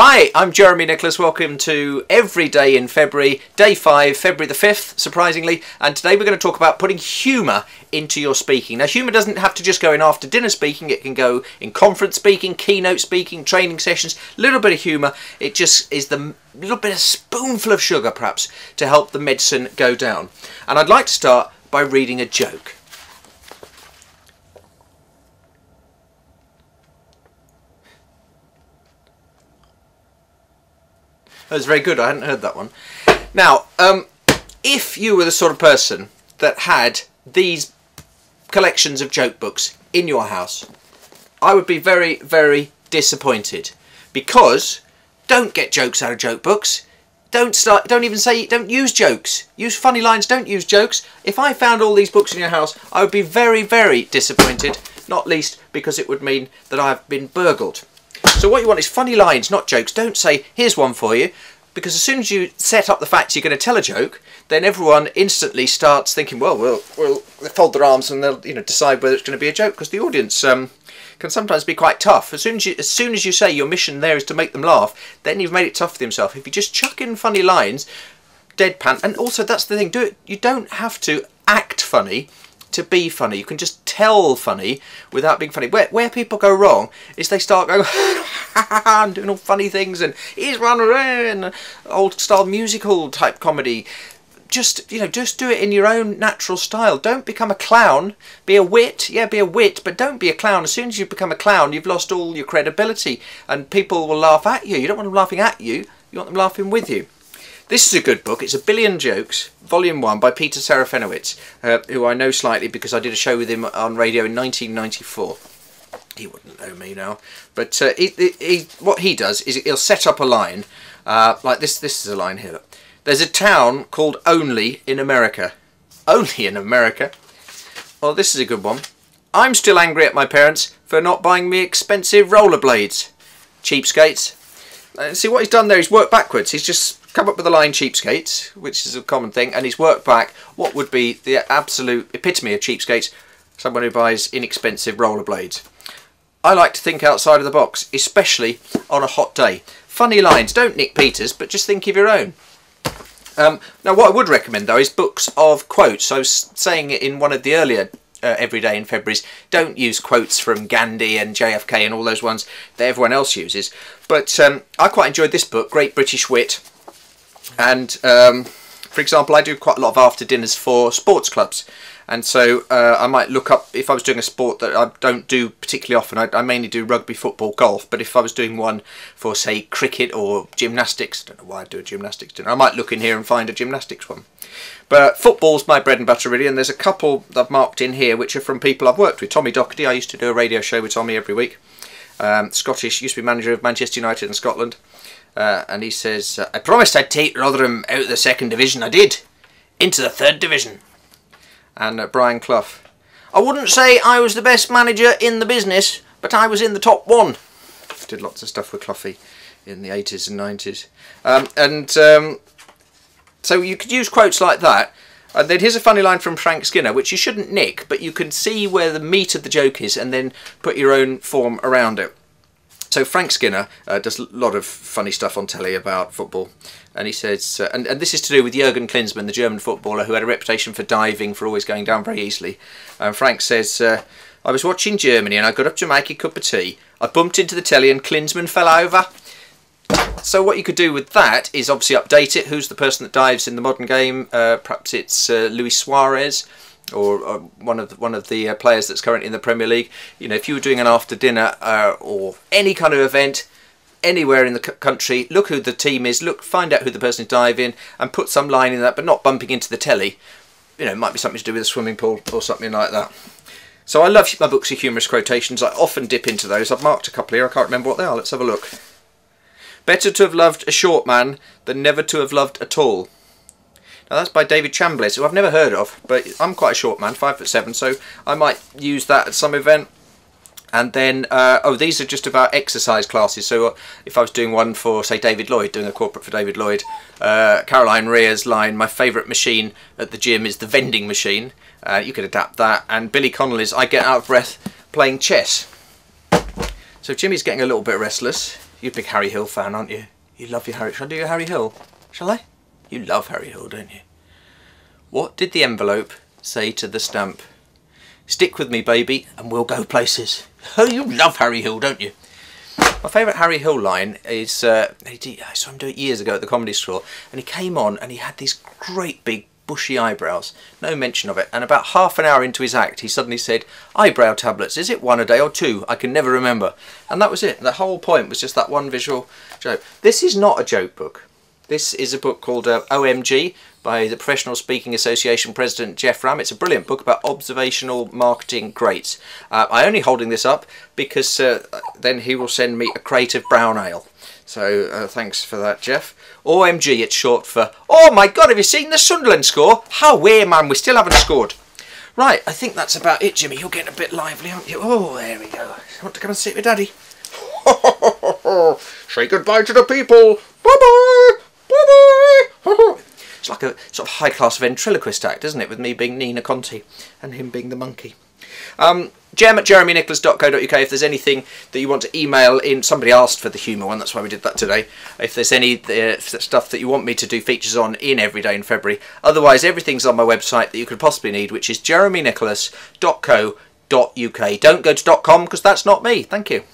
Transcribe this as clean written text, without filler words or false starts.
Hi, I'm Jeremy Nicholas. Welcome to Every Day in February, Day 5, February the 5th, surprisingly. And today we're going to talk about putting humour into your speaking. Now, humour doesn't have to just go in after dinner speaking. It can go in conference speaking, keynote speaking, training sessions. A little bit of humour. It just is the little bit of spoonful of sugar, perhaps, to help the medicine go down. And I'd like to start by reading a joke. That was very good. I hadn't heard that one. Now, if you were the sort of person that had these collections of joke books in your house, I would be very, very disappointed, because don't get jokes out of joke books. Don't use jokes. Use funny lines, don't use jokes. If I found all these books in your house, I would be very, very disappointed, not least because it would mean that I've been burgled. So what you want is funny lines, not jokes. Don't say, here's one for you, because as soon as you set up the fact you're going to tell a joke, then everyone instantly starts thinking, well, they'll fold their arms and they'll decide whether it's going to be a joke, because the audience can sometimes be quite tough. As soon as you say your mission there is to make them laugh, then you've made it tough for themselves. If you just chuck in funny lines, deadpan, and also that's the thing, you don't have to act funny to be funny. You can just tell funny without being funny. Where people go wrong is they start going and doing all funny things, and he's running around, old style musical type comedy. Just do it in your own natural style. Don't become a clown. Be a wit, yeah, be a wit, but don't be a clown. As soon as you become a clown, you've lost all your credibility, and people will laugh at you. You don't want them laughing at you. You want them laughing with you. This is a good book. It's A Billion Jokes, Volume 1 by Peter Serafinowicz, who I know slightly because I did a show with him on radio in 1994. He wouldn't know me now. But what he does is he'll set up a line, like this. This is a line here. Look. There's a town called Only in America. Only in America? Well, this is a good one. I'm still angry at my parents for not buying me expensive rollerblades. Cheapskates. See what he's done there, he's worked backwards. He's just come up with the line cheapskates, which is a common thing, and he's worked back what would be the absolute epitome of cheapskates: someone who buys inexpensive rollerblades. I like to think outside of the box, especially on a hot day. Funny lines, don't Nick Peters, but just think of your own. Now what I would recommend though is books of quotes. I was saying it in one of the earlier Every Day in February's, don't use quotes from Gandhi and JFK and all those ones that everyone else uses. But I quite enjoyed this book, Great British Wit. And for example, I do quite a lot of after dinners for sports clubs, and so I might look up, if I was doing a sport that I don't do particularly often, I mainly do rugby, football, golf, but if I was doing one for, say, cricket or gymnastics, I don't know why I do a gymnastics dinner, I might look in here and find a gymnastics one. But football's my bread and butter really, and there's a couple that I've marked in here which are from people I've worked with. Tommy Docherty, I used to do a radio show with Tommy every week. Scottish, used to be manager of Manchester United in Scotland. And he says, I promised I'd take Rotherham out of the 2nd division. I did. Into the 3rd division. And Brian Clough. I wouldn't say I was the best manager in the business, but I was in the top 1. Did lots of stuff with Cloughie in the 80s and 90s. So you could use quotes like that. And then here's a funny line from Frank Skinner, which you shouldn't nick, but you can see where the meat of the joke is and then put your own form around it. So Frank Skinner does a lot of funny stuff on telly about football, and he says, and this is to do with Jurgen Klinsmann, the German footballer who had a reputation for diving, for always going down very easily. And Frank says, I was watching Germany and I got up to make a cup of tea. I bumped into the telly and Klinsmann fell over. So what you could do with that is obviously update it. Who's the person that dives in the modern game? Perhaps it's Luis Suarez, or one of the players that's currently in the Premier League. If you were doing an after dinner or any kind of event anywhere in the country, look who the team is, find out who the person is diving, and put some line in that, but not bumping into the telly. It might be something to do with a swimming pool or something like that. So I love my books of humorous quotations. I often dip into those. I've marked a couple here. I can't remember what they are. Let's have a look. Better to have loved a short man than never to have loved at all. Now that's by David Chambliss, who I've never heard of, but I'm quite a short man, 5'7", so I might use that at some event. And then, these are just about exercise classes, so if I was doing one for, say, David Lloyd, doing a corporate for David Lloyd, Caroline Rhea's line, my favourite machine at the gym is the vending machine. You could adapt that. And Billy Connolly's, I get out of breath playing chess. So Jimmy's getting a little bit restless. You're a big Harry Hill fan, aren't you? You love your Harry... Shall I do your Harry Hill? Shall I? You love Harry Hill, don't you? What did the envelope say to the stamp? Stick with me, baby, and we'll go places. Oh, you love Harry Hill, don't you? My favourite Harry Hill line is, I saw him do it years ago at the Comedy Store, and he came on and he had these great big bushy eyebrows, no mention of it, and about half an hour into his act he suddenly said, eyebrow tablets, is it 1 a day or 2? I can never remember. And that was it. The whole point was just that one visual joke. This is not a joke book. This is a book called OMG by the Professional Speaking Association President Jeff Ram. It's a brilliant book about observational marketing greats. I'm only holding this up because then he will send me a crate of brown ale. So thanks for that, Jeff. OMG, it's short for, oh my God, have you seen the Sunderland score? How weird, man, we still haven't scored. Right, I think that's about it, Jimmy. You're getting a bit lively, aren't you? Oh, there we go. Want to come and sit with Daddy? Say goodbye to the people. Bye-bye. Bye-bye. It's like a sort of high-class ventriloquist act, isn't it, with me being Nina Conti and him being the monkey. Gem at jeremynicholas.co.uk if there's anything that you want to email in. Somebody asked for the humour one, that's why we did that today. If there's any stuff that you want me to do features on in every day in February. Otherwise, everything's on my website that you could possibly need, which is jeremynicholas.co.uk. Don't go to .com because that's not me. Thank you.